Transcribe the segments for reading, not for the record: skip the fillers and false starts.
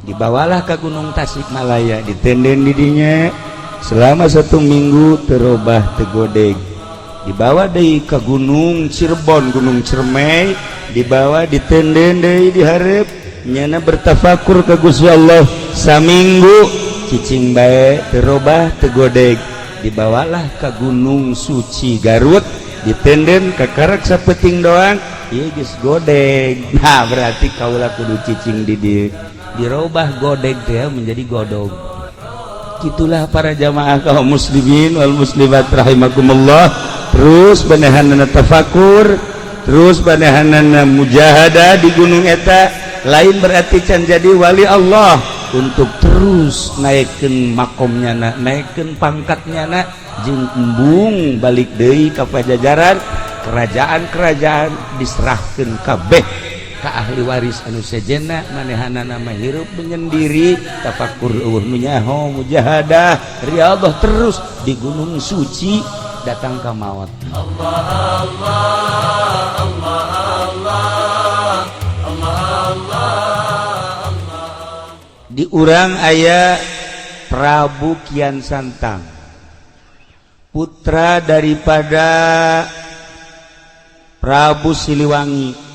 dibawalah ke Gunung Tasikmalaya, ditenden didinya selama 1 minggu terubah tegodeg, dibawa deui ke Gunung Cirebon, Gunung Ciremai, dibawa ditenden deui di hareup nyana bertafakur ka Gusti Allah saminggu cicing bae terubah tegodeg, dibawalah ke Gunung Suci Garut, ditenden ke karak sapeting doang ieu geus godeg. Nah berarti kaula kudu cicing di dieu dirubah godeg teh menjadi godog. Gitulah para jamaah kaum muslimin wal muslimat rahimakumullah, terus banehanana tafakur, terus banehanana mujahadah di gunung eta, lain berarti can jadi wali Allah untuk terus naikkeun makomnya, naikkeun pangkatnya, jeung embung balik deui ka pajajaran, kerajaan-kerajaan diserahkeun kabeh ka ahli waris anu sejenna, manehanana mah hirup menyendiri, tafakur eueuh nu nyaho, mujahadah, riyadhah terus di gunung suci datang ka maot. Allah Allah Allah Allah Allah Allah. Di urang aya Prabu Kian Santang, putra daripada Prabu Siliwangi,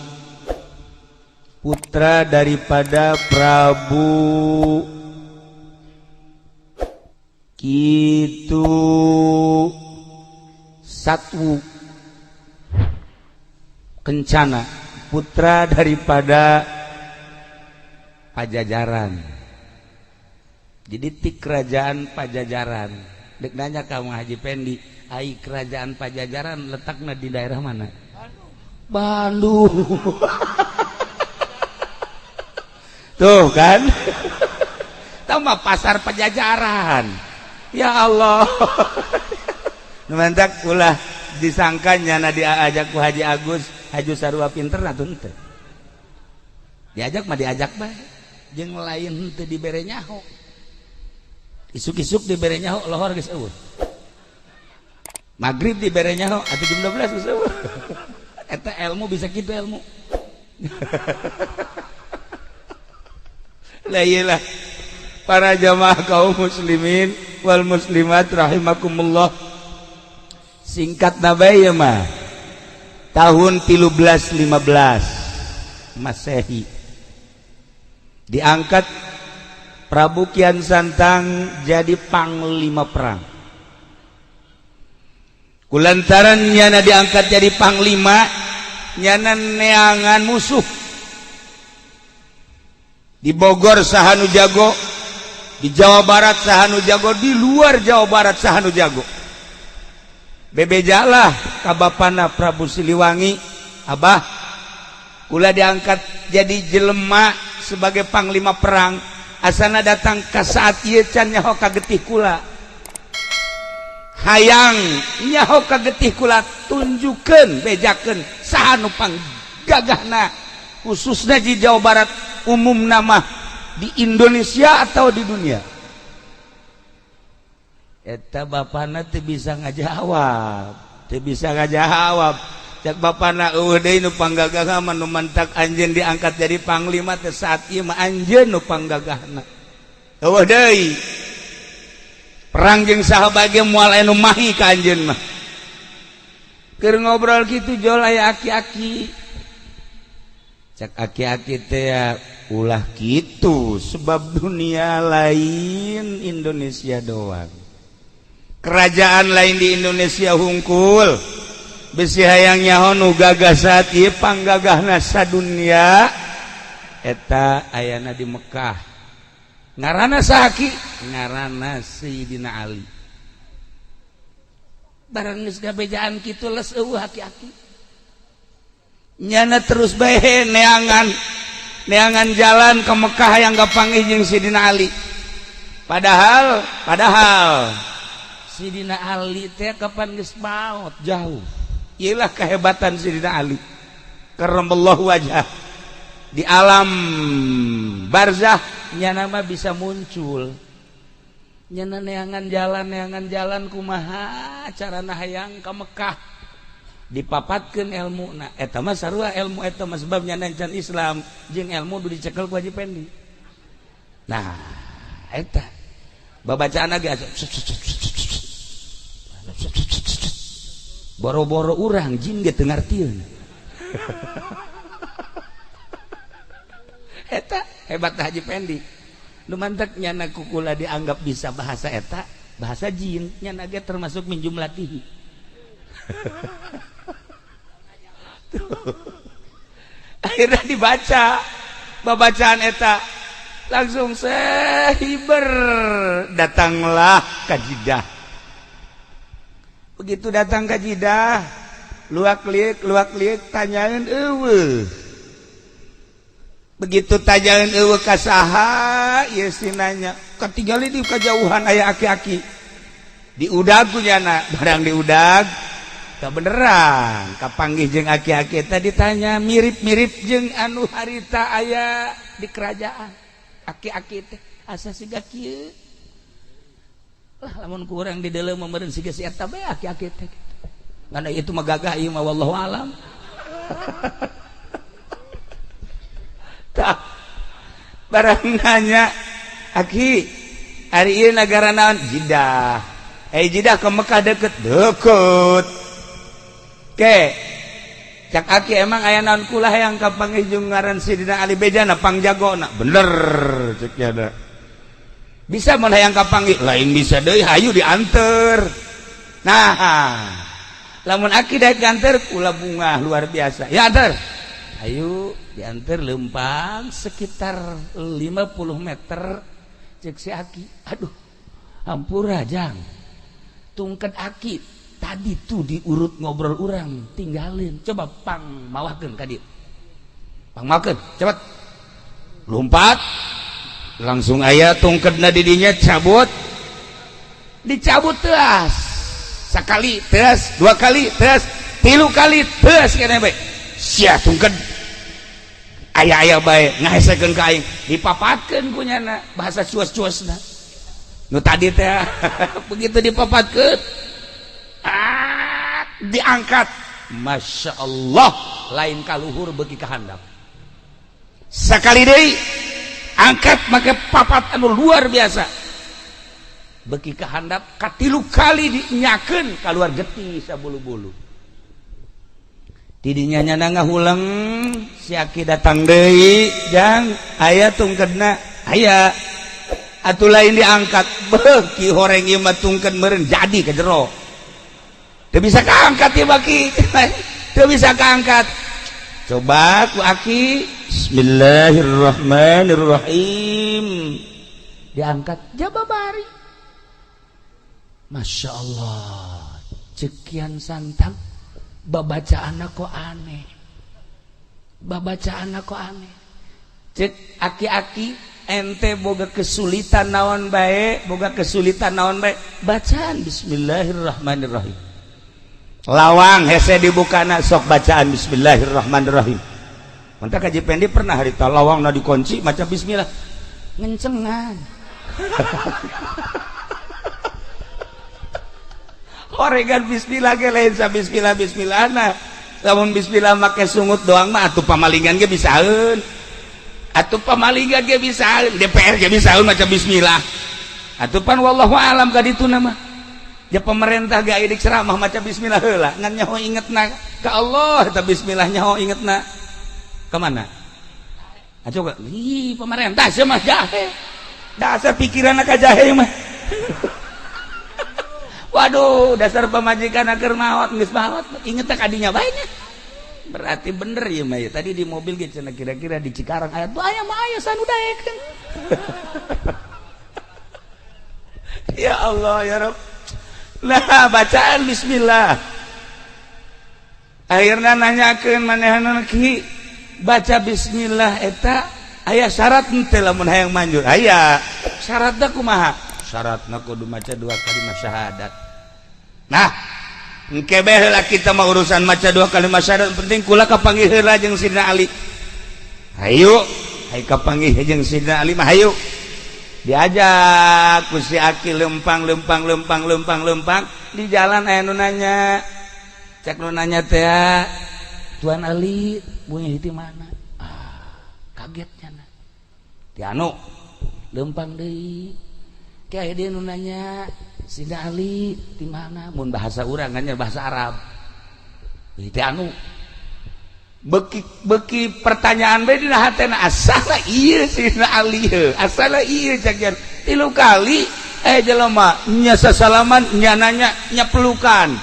putra daripada Prabu Kitu Satwu Kencana, putra daripada Pajajaran. Jadi ti kerajaan Pajajaran. Dek nanya kamu Haji Pendi, ai kerajaan Pajajaran letaknya di daerah mana? Bandung. Tuh kan, tambah pasar Pajajaran. Ya Allah, numantak ulah disangkanya na diajak ku Haji Agus, Haji Sarua pinter atau ente? Diajak mah diajak bae, jeung lain teu dibere nyaho. Isuk-isuk dibere nyaho lohor geus eueuh. Magrib dibere nyaho atuh jam 12 geus eueuh. Eta ilmu bisa kitu ilmu. Lah iyalah para jamaah kaum muslimin wal muslimat rahimakumullah, singkat bae ya mah tahun 1315 Masehi diangkat Prabu Kian Santang jadi panglima perang. Kulantaran nyana diangkat jadi panglima, nyana neangan musuh. Di Bogor sahanu jago, di Jawa Barat sahanu jago, di luar Jawa Barat sahanu jago. Bebejalah kabapana Prabu Siliwangi, abah kula diangkat jadi jelema sebagai panglima perang, asana datang ka saat ieu can nyaho ka getih kula, hayang nyaho ka getih kula, tunjukkeun bejakeun sahanu panggagahna khususnya di Jawa Barat, umum nama di Indonesia atau di dunia. Eta bapana teu bisa ngajawab, teu bisa ngajawab. Cak bapana eueuh deui nu panggagah mah nu mantak anjeun diangkat jadi panglima teh saat ieu mah anjeun nu panggagahna. Eueuh deui. Perang jeung sahabat ge moal anu mahi ka anjeun mah. Keur ngobrol kitu jol aya aki-aki. Cak aki-aki teh ulah gitu, sebab dunia lain Indonesia doang, kerajaan lain di Indonesia hungkul, besi hayang nyaho nu gagah saat ieu panggagahna sadunya eta ayana di Mekah, ngaranna saki, ngaranna Sayyidina Ali. Barang geus gabejaan kitu les eueuh aki-aki nyana terus bae neangan jalan ke Mekah yang gak panggih jeung Sidina Ali. Padahal Sidina Ali teh kapan geus maot jauh. Iyalah kehebatan Sidina Ali. Karramallahu wajhah. Di alam barzah nyana mah bisa muncul. Nyana neangan jalan kumaha carana hayang ka Mekah. Dipapatkeun ilmuna eta mah sarua ilmu eta mah sebab nyana can Islam jeung ilmu du dicekel ku Haji Pendi. Nah eta babacaan lagi boro-boro urang jin ge teu ngartieun. Eta hebat Haji Pendi nu mantek nyana kukula dianggap bisa bahasa eta bahasa jin nyana ge termasuk min jumlatihi. Akhirnya dibaca babacaan eta langsung sehiber datanglah kajidah. Begitu datang kajidah luak-liuk tanyain eueuh. Begitu tanyain eueuh ka saha ieu sinanya katinggali di kajauhan aya aki-aki diudag ku nyana barang diudag beneran kapanggih jeung aki-aki eta ditanya mirip-mirip jeung anu harita aya di kerajaan. Aki-aki teh asa siga kieu lah lamun ku urang di deuleu meureun siga si eta bae aki-aki teh ngana itu mah gagah ieu mah wallahu alam. Tah barang nanya aki ari ieu nagara naon Jidah Jidah ke Mekah deket ke cak aki emang aya naon kulah yang kapanggih jeung ngaran Sidina Ali bedana pangjagona bener cek nya bisa mun hayang kapanggih lain bisa deui hayu dianter. Nah lamun aki daek dianter kula bunga luar biasa ya anter hayu dianter lempang sekitar 50 meter cek si aki aduh hampura jang tungked aki tadi tuh diurut ngobrol urang tinggalin coba pang mawahkeun ka dieu pang mawahkeun cepet lompat langsung aya tungkedna di dinya cabut dicabut teas sakali teas dua kali teas tilu kali teas keneh bae sia tungked aya-aya bae ngahesekeun ka aing dipapatkeun ku nyana bahasa cuas-cuasna nu tadi teh begitu dipapatkeun diangkat Masya Allah lain kaluhur beuki ka handap sakali deui angkat make papat anu luar biasa beuki ka handap katilu kali dinyakeun kaluar getih sabulu-bulu didinya nyana ngahulang si aki datang deui jang aya tungkedna aya atuh lain diangkat beuki horeng ieu mah tungked meureun jadi ka jero. Teu bisa kaangkat ya baki. Teu bisa kaangkat. Coba ku aki Bismillahirrahmanirrahim. Diangkat jababari. Masya Allah. Cekian santang. Babacaanna kok aneh. Babacaanna kok aneh. Cek aki-aki ente boga kesulitan naon bae, boga kesulitan naon bae. Bacaan Bismillahirrahmanirrahim. Lawang hese dibukana sok bacaan Bismillahirrahmanirrahim. Mantap Haji Pendi pernah harita lawang na dikunci maca bismillah ngencengan. Horegan bismillah ge lain sa bismillah. Lamun bismillah make sungut doang mah atuh pamalingan ge bisaeun. Atuh pamalingan ge bisaeun, DPR ge bisaeun maca bismillah. Atuh pan wallahu alam ka dituna mah. Ya pemerintah gak idik ceramah maca bismillah heula ngan nyaho ingetna ka Allah eta bismillah nyaho ingetna ka mana? Coba ih pemerintah sia mah jahe. Dasar pikiranna ka jahe mah. Waduh, dasar pamajikan keur maot geus maot inget ka dinya bae nya. Berarti bener ya mah ya. Tadi di mobil ge cenah kira-kira di Cikarang aya tuh aya mah aya sanu daekeun. Ya Allah ya Rabb. Nah bacaan bismillah akhirnya nanyakeun manehna ki baca bismillah eta aya syarat henteu lamun hayang manjur aya syaratna kumaha syaratna kudu maca 2 kalimat syahadat. Nah engke bae heula kita mah urusan maca 2 kalimat syahadat penting kula kapanggih heula jeung Sidina Ali hayu hayu kapanggih jeung Sidina Ali mah hayu diajak ku si aki lempang di jalan aya nu nanya cek nu nanya teh Tuan Ali bunyi di mana kagetnya ti anu lempang deui kayak dia nanya Sina Ali di mana mun bahasa urang nya bahasa Arab itu anu beki pertanyaan bae dina hatena asal ieu Sina Ali asal ieu cagian 3 kali jelema nya sasalaman nya nanya nya pelukan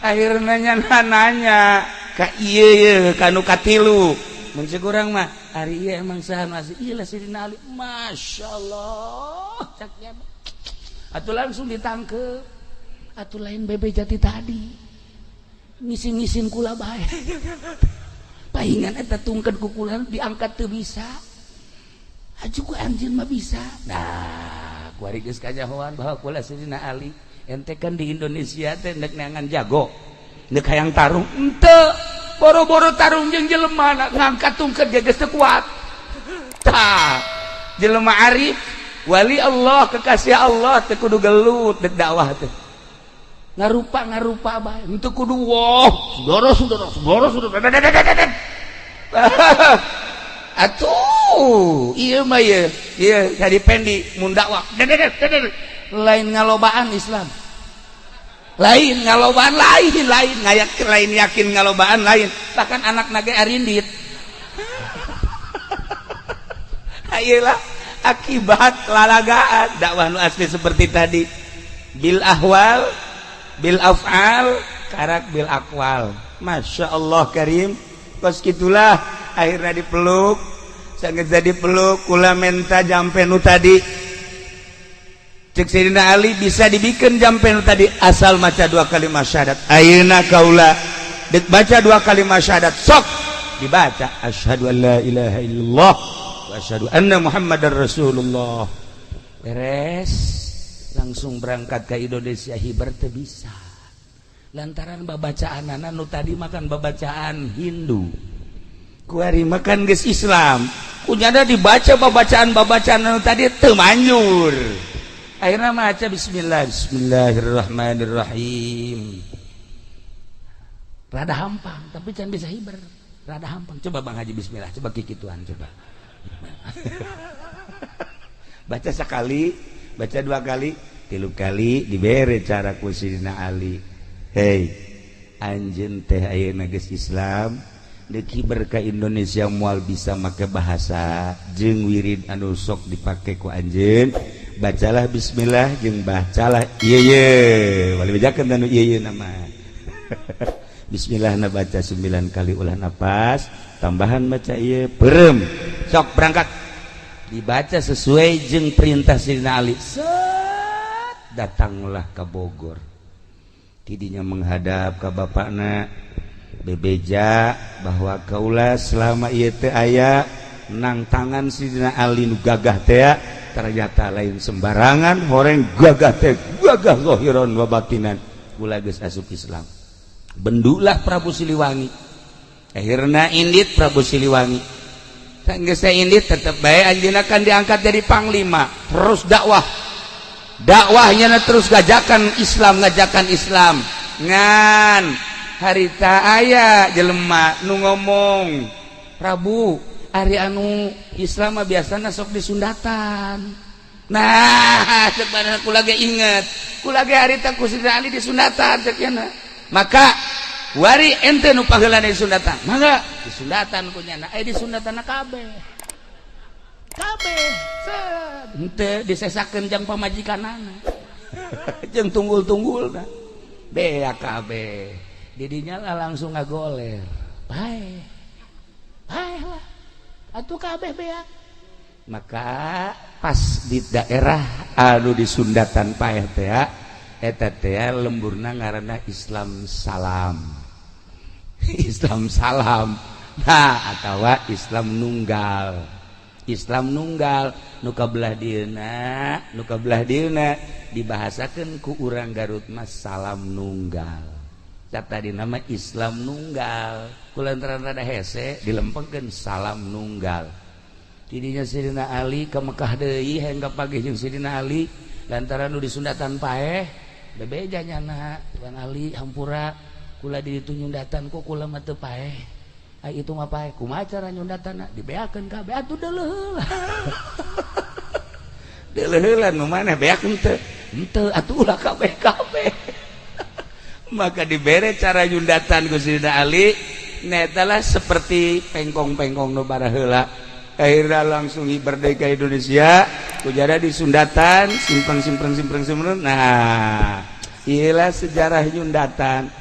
akhirnya nya nanya ka ieu kanu katilu mun cek urang mah ari ieu emang saha masih ieu lah Sina Ali masyaallah caknya atuh langsung ditangkep atuh lain bebe jati tadi ngisin-ngisin kula bae paingan eta tungkeun ku kula diangkat teu bisa aju ku anjeun mah bisa nah kuari geus kajahoan bahwa kula Sidina Ali ente kan di Indonesia teh neuk neangan jago neuk hayang tarung henteu boro-boro tarung jeung jelema ngangkat tungkeun geus teu kuat tah jelema arif wali Allah kekasih Allah teu kudu gelut dek dakwah teh ngarupa bae henteu kudu wah saudara atuh ieu mah ieu jadi pendi mun dakwah lain ngalobaan Islam lain ngalobaan lain ngayakin lain yakin ngalobaan lain bahkan anak nage arindit ayelah akibat lalagaan dakwah nu asli seperti tadi bil ahwal bil af'al karak bil aqwal Masya Allah karim kos gitulah akhirnya dipeluk sangat jadi peluk kula menta jampe nu tadi cek Sayyidina Ali bisa dibikin jampe nu tadi asal maca 2 kalimat syahadat ayeuna kaula dek baca 2 kalimat syahadat sok dibaca asyhadu an la ilaha illallah asyhadu anna Muhammadar Rasulullah beres langsung berangkat ke Indonesia hibar teu bisa lantaran babacaan anak nu tadi makan babacaan Hindu kuari makan geus Islam kunyana dibaca babacaan nu tadi teu manjur akhirnya maca bismillahirrahmanirrahim rada hampang tapi can bisa hibar rada hampang coba Bang Haji bismillah coba kikituan coba baca sekali baca 2 kali 3 kali dibere cara ku Sidina Ali hei anjeun teh ayeuna geus Islam deuk hiber ka Indonesia moal bisa make bahasa jeung wirid anu sok dipake ku anjeun bacalah bismillah jeung bacalah ieu wali bejakeun anu ieu nama bismillah na baca 9 kali ulah napas tambahan baca ieu perem sok berangkat dibaca sesuai jeung perintah Sidina Ali set datanglah ke Bogor tidinya menghadap ke bapakna bebeja bahwa kaula selama ieu teh aya nang tangan Sidina Ali nu gagah teh ternyata lain sembarangan horeng gagah teh gagah zahiran wa batinan kula geus asup Islam bendulah Prabu Siliwangi akhirna indit Prabu Siliwangi geus indit tetep bae anjeunna kan diangkat jadi panglima terus dakwahnya terus ngajakan Islam ngan harita aya jelema nu ngomong Prabu ari anu Islam mah biasana sok disundatan nah cek badan kula ge inget kula ge harita ku Sidina Ali disundatan cek yana maka wari ente nu paheula di sundatan mangga di sundatan kunyana di sundatana kabeh henteu disesakeun jang pamajikanana jeung tunggul-tunggulna bea kabeh didinya lah langsung ngagoler bae lah atuh kabeh bea maka pas di daerah anu di sundatan paeh teh eta teh lemburna ngaranna Islam Salam Islam Salam nah atawa Islam Nunggal nu kabelah dieuna dibahasakeun ku urang Garut mas Salam Nunggal tadi nama Islam Nunggal kulantaran rada hese dilempengkeun Salam Nunggal tidinya Sidina Ali ke Mekah deui hayang kapagih jeung Sidina Ali lantaran nu di sundatan paeh bebeja nyana Bang Ali hampura kula di ditu nyundatan kok kula mah teu paeh itu mah paeh kumaha cara nyundatanna dibeakeun kabeh atuh deuleuh Deleuheulan nu maneh beak henteu atuh ulah kabeh maka dibere cara yundatan ku Sayyidina Ali netalah seperti pengkong-pengkong nu baraheula akhirnya langsung merdeka Indonesia kujara di Sundatan simpreng nah iyalah sejarah Yundatan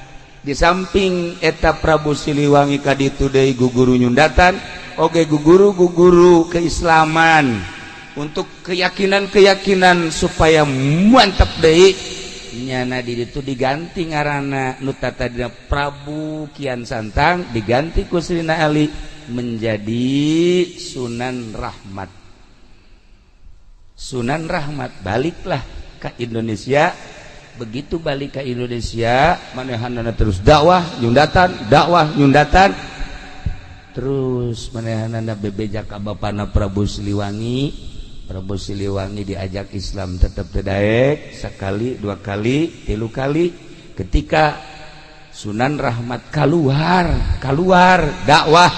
di samping eta Prabu Siliwangi kaditu deui guguru Yundatan oge guguru keislaman untuk keyakinan supaya mantap deui nyana di ditu diganti ngaranna nu tadina Prabu Kian Santang diganti ku Sayyidina Ali menjadi Sunan Rahmat baliklah ke Indonesia begitu balik ke Indonesia manehanana terus dakwah nyundatan terus manehanana bebeja ka bapana Prabu Siliwangi diajak Islam tetap tedaek sekali dua kali tilu kali ketika Sunan Rahmat keluar dakwah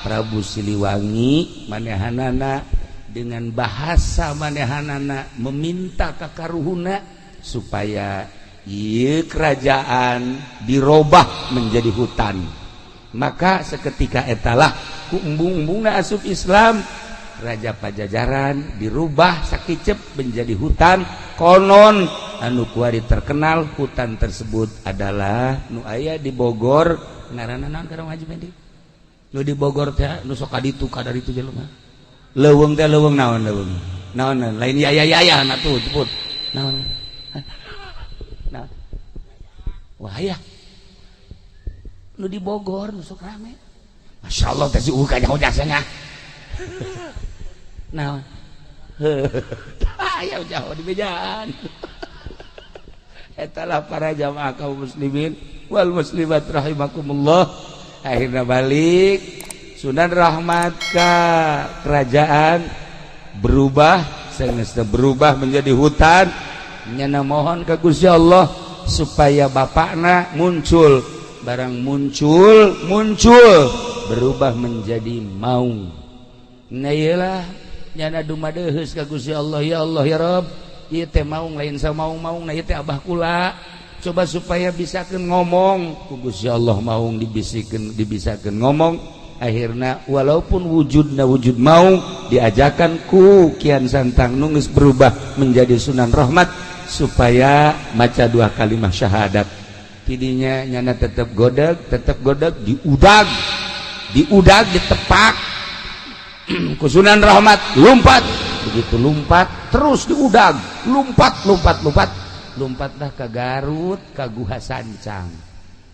Prabu Siliwangi manehanana dengan bahasa manehanana meminta ka karuhuna supaya ieu kerajaan dirobah menjadi hutan. Maka seketika etalah ku embung-embungna asup Islam Raja Pajajaran dirubah sakicep menjadi hutan konon anu kuari terkenal hutan tersebut adalah nu aya di Bogor ngaranna naon Kang Haji Mendi nu di Bogor teh nu sok kaditu kadaritu jelema leuweung teh leuweung naon lain ya na tuh ceput naon wah ya nu di Bogor nu sok rame masyaallah teh si kanya jasanya naon aya jauh di bejaan etalah para jamaah kaum muslimin wal muslimat rahimakumullah akhirnya balik Sunan Rahmat ka kerajaan berubah menjadi hutan nyana mohon ka Gusti Allah supaya bapakna muncul barang muncul berubah menjadi maung nah iyalah nyana dumadeheus ka Gusti Allah ya Rabb ieu teh maung lain samaung-maung na ieu teh abah kula coba supaya bisakeun ngomong ku Gusti Allah maung dibisakeun ngomong akhirna walaupun wujudna wujud maung diajakan ku Kian Santang nunggus berubah menjadi Sunan Rahmat supaya maca dua kalimat syahadat tidinya nyana tetap godeg diudag ditepak ku Sunan Rahmat begitu lompat terus diudag lompatlah ke Garut ke Guha Sancang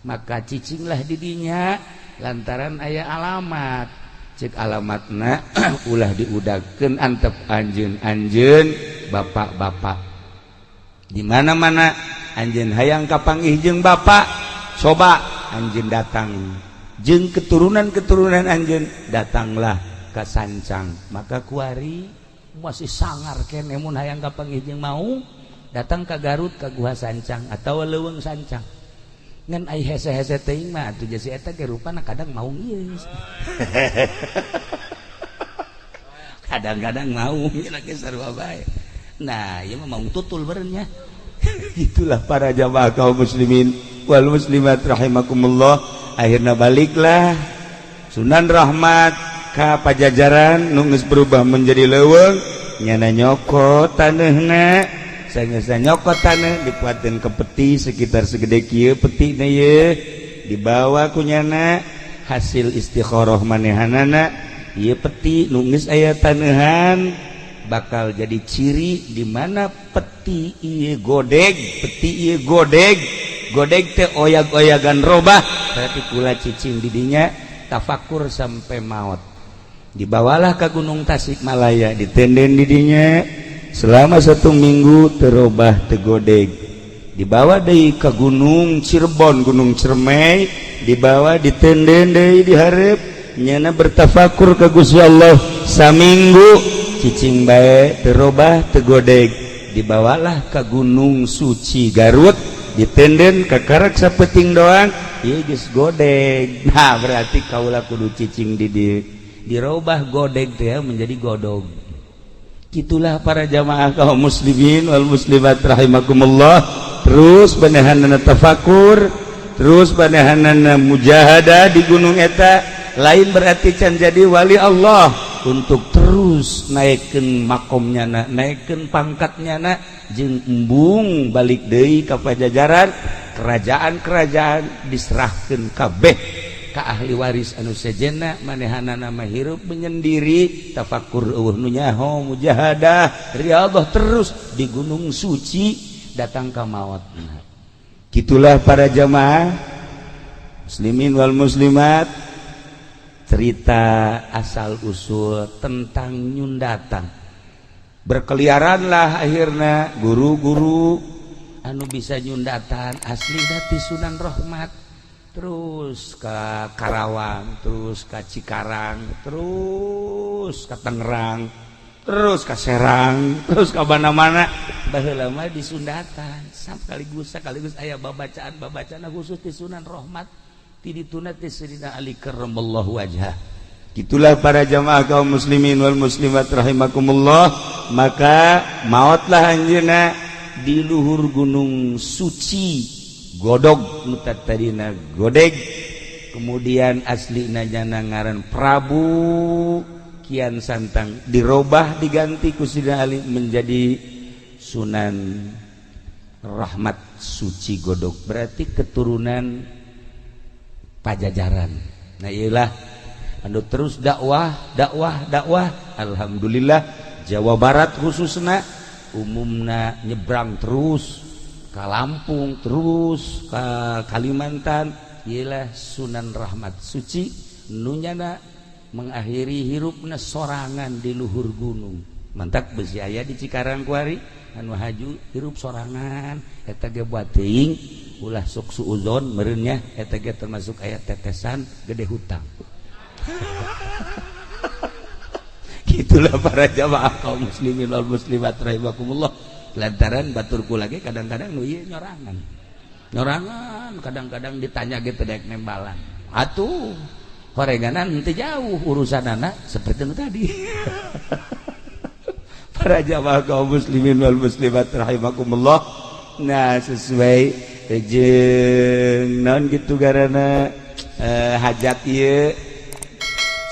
maka cicinglah didinya lantaran aya alamat cek alamatna ulah diudagkeun antep anjeun bapak-bapak di mana-mana anjeun hayang kapanggih jeung bapak coba anjeun datang jeung keturunan anjeun datanglah ke Sancang maka kuari masih sangar kene mun hayang kapanggih jeung mau datang ke Garut ke Guha Sancang atau leuweung Sancang ngan ai hese-hese teuing mah atuh jasi eta ge rupana kadang maung ieu kadang-kadang maung nya ge sarua bae nah ieu mah maung tutul beureunya itulah para jamaah kaum muslimin wal muslimat rahimakumullah akhirna baliklah Sunan Rahmat ka Pajajaran nu geus berubah menjadi leuweung nyana nyokot taneuna sageus nyokot taneuh dipuatkeun ke peti sekitar segede kieu petina ye dibawa ku nyana hasil istikharah manehanana ieu peti nu geus aya taneuhan bakal jadi ciri di mana peti ieu godeg teh oyag-oyagan robah berarti kula cicing didinya tafakur sampai maut dibawalah ke Gunung Tasikmalaya ditenden didinya selama 1 minggu terobah tegodeg dibawa deui ke Gunung Cirebon Gunung Ciremai dibawa ditenden deui di hareup nyana bertafakur ka Gusti Allah saminggu cicing bae terobah tegodeg dibawalah ke Gunung Suci Garut ditenden kakarak sapeting doang ieu geus godeg nah berarti kaula kudu cicing di dirobah godeg teh menjadi godog Itulah para jamaah kaum muslimin wal muslimat rahimakumullah. Terus banehanana tafakur, terus banehanana mujahadah di gunung eta. Lain berarti can jadi wali Allah untuk terus naikkeun makomnya, naikkeun pangkatnya, jeung embung balik deui ka pajajaran. Kerajaan-kerajaan diserahkeun kabeh ka ahli waris anu sejenna. Manehanana mah hirup menyendiri, tafakur eueuh nu nyaho, mujahadah, riyadhah terus di gunung suci datang ka mautna. Kitulah para jamaah muslimin wal muslimat, cerita asal usul tentang nyundatan. Berkeliaranlah akhirnya guru-guru anu bisa nyundatan asli dari Sunan Rahmat, terus ke Karawang, terus ke Cikarang, terus ke Tangerang, terus ke Serang, terus ke mana-mana. Baheula mah di Sundatan sekaligus aya babacaan khusus di Sunan Rahmat ti dituna ti Sayyidina Ali karramallahu wajhah. Itulah para jamaah kaum muslimin wal muslimat rahimakumullah. Maka mautlah anjeunna di luhur gunung suci Godog mutatadina Godeg. Kemudian aslina nyana ngaran Prabu Kian Santang, dirobah diganti ku Sayyidina Ali menjadi Sunan Rahmat Suci Godog, berarti keturunan Pajajaran. Nah iyalah anu terus dakwah. Alhamdulillah Jawa Barat khususna umumna nyebrang terus ke Lampung, terus ke Kalimantan. Iyalah Sunan Rahmat Suci nunyana mengakhiri hirupna sorangan di luhur gunung. Mantap besi aya di Cikarang kuari anu haju hirup sorangan eta ge buat teuing ulah sok suudzon meureun nya eta ge termasuk aya tetesan gede hutang. Gitulah para jamaah kaum muslimin wal muslimat rahimakumullah. Lantaran baturku lagi kadang-kadang nu ieu nyorangan kadang-kadang ditanya gitu dek nembalan atuh horenganan teu jauh urusanana seperti itu tadi. Para jamaah kaum muslimin wal muslimat rahimakumullah. Nah sesuai jeung naon kitu garana hajat ieu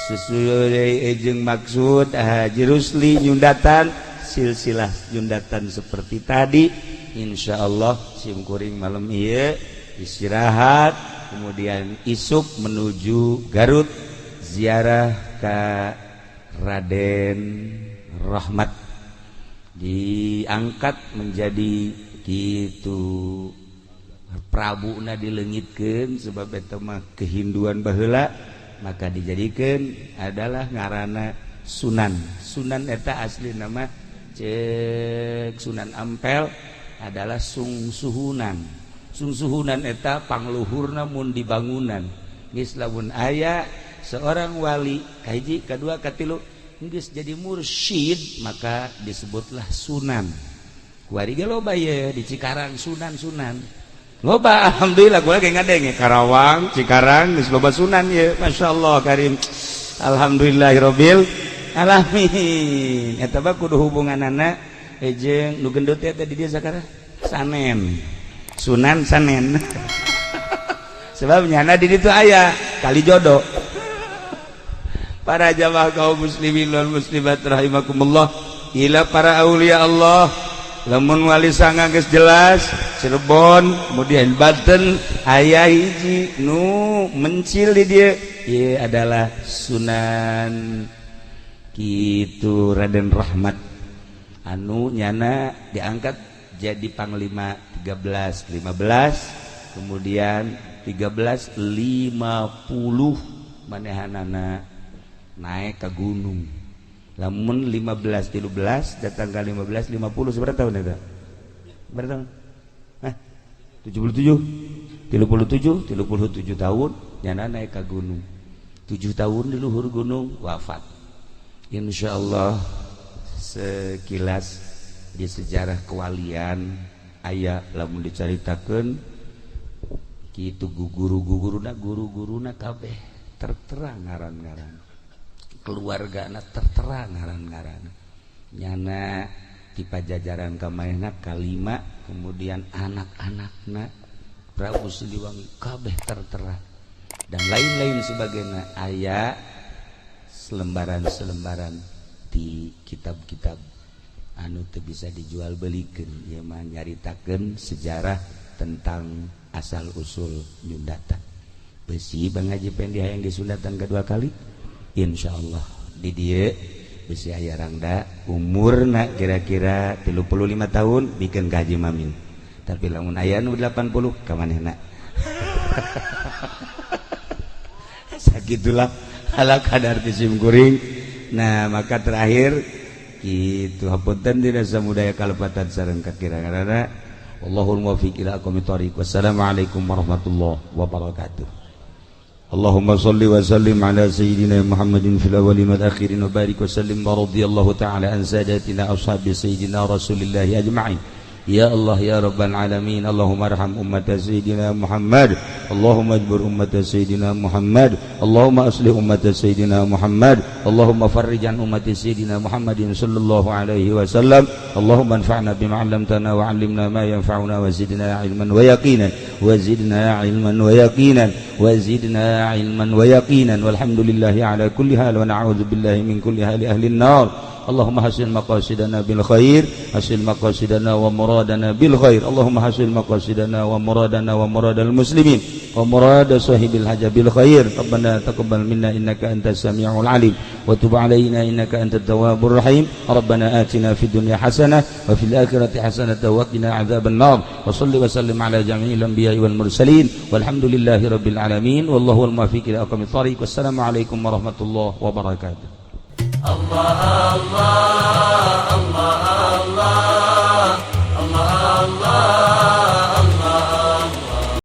sesuai jeung maksud Haji Rusli nyundatan silsilah nyundatan seperti tadi. Insyaallah simkuring malam ieu istirahat, kemudian isuk menuju Garut ziarah ka Raden Rahmat, diangkat menjadi kitu Prabuna dileungitkeun sebab eta mah kehinduan baheula, maka dijadikan adalah ngarana Sunan. Sunan eta asli nama cek Sunan Ampel adalah sungsuhunan. Sungsuhunan eta pangluhurna mun di bangunan. Geus lamun aya seorang wali kahiji kadua katilu geus jadi mursyid maka disebutlah Sunan. Kuari ge loba ye di Cikarang Sunan-sunan. Loba alhamdulillah gua ge ngadenge Karawang, Cikarang geus loba Sunan ye. Masyaallah karim. Alhamdulillahirabbil alamin. Eta mah kudu hubunganana jeung nu gendut eta di dieu sakara Sanen. Sunan Sanen. Sebab nyana di ditu aya kali jodoh. Para jamaah kaum muslimin wal muslimat rahimakumullah. Ila para aulia Allah. Lamun wali sanga geus jelas Cirebon, kemudian Banten aya hiji nu mencil di dieu. Ieu adalah Sunan kitu Raden Rahmat anu nyana diangkat jadi panglima 13-15, kemudian 1350 manehanana naik ke gunung. Lamun 15-13 datang ke 15-50 seberapa tahun eta? Berapa tahun? 77 tahun nyana naik ke gunung. 7 tahun di luhur gunung wafat. Insyaallah sekilas di sejarah kewalian aya lamun dicaritakeun kitu guru-guruna kabeh terterang ngaran-ngaran, keluargana terterang ngaran-ngaran. nyana di pajajaran kamayana kalima, kemudian anak-anakna Prabu Siliwangi kabeh tertera dan lain-lain sebagainya. Aya selembaran-selembaran di kitab-kitab anu teu bisa dijual belikeun, ieu mah nyaritakeun sejarah tentang asal usul Nyundata. Besi Bang Haji Pendi hayang disundatan kedua kali insyaallah di dieu besi aya rangda umurna kira-kira 35 tahun bikin Haji Mamin, tapi lamun aya nu 80 ka manehna sakitulah ala kadar tisim kuring. Nah maka terakhir kitu hapunten dina samudaya kalepatan sareng kakira-kira. Wallahul muwaffiq ila aqwamit thoriq. Wassalamualaikum warahmatullahi wabarakatuh. Allahumma salli wa sallim ala sayyidina Muhammadin fil awwalin wal akhirin wa barik wa sallim wa radiyallahu ta'ala an sadatina ashabi sayyidina Rasulillah ajma'in. Ya Allah ya Rabbal alamin, Allahumma arham ummata sayyidina Muhammad, Allahumma ajbur ummata sayyidina Muhammad, Allahumma aslih ummata sayyidina Muhammad, Allahumma farrijan ummati sayyidina Muhammadin sallallahu alaihi wasallam. Allahumma anfa'na bima 'allamtana wa 'allimna ma yanfa'una wa zidna ilman wa yaqinan wa zidna ilman wa yaqinan wa zidna ilman wa yaqinan walhamdulillahi ala kulli hal wa na'udzu billahi min kulli hali ahli an-nar. Allahumma hasil maqasidana bil khair, hasil maqasidana wa muradana bil khair. Allahumma hasil maqasidana wa muradana wa muradal muslimin wa murad sahibil haja bil khair. Rabbana taqabbal minna innaka antas samiul alim wa tub alaina innaka antat tawwabur rahim. Rabbana atina fid dunya hasanah wa fil akhirati hasanah wa qina adzaban nar. Wa shalli wa sallim ala jami'il anbiya'i wal mursalin walhamdulillahi rabbil alamin. Wallahu al muwaffiq ila aqwamit thoriq. Wassalamu alaikum warahmatullahi wabarakatuh. Allah Allah Allah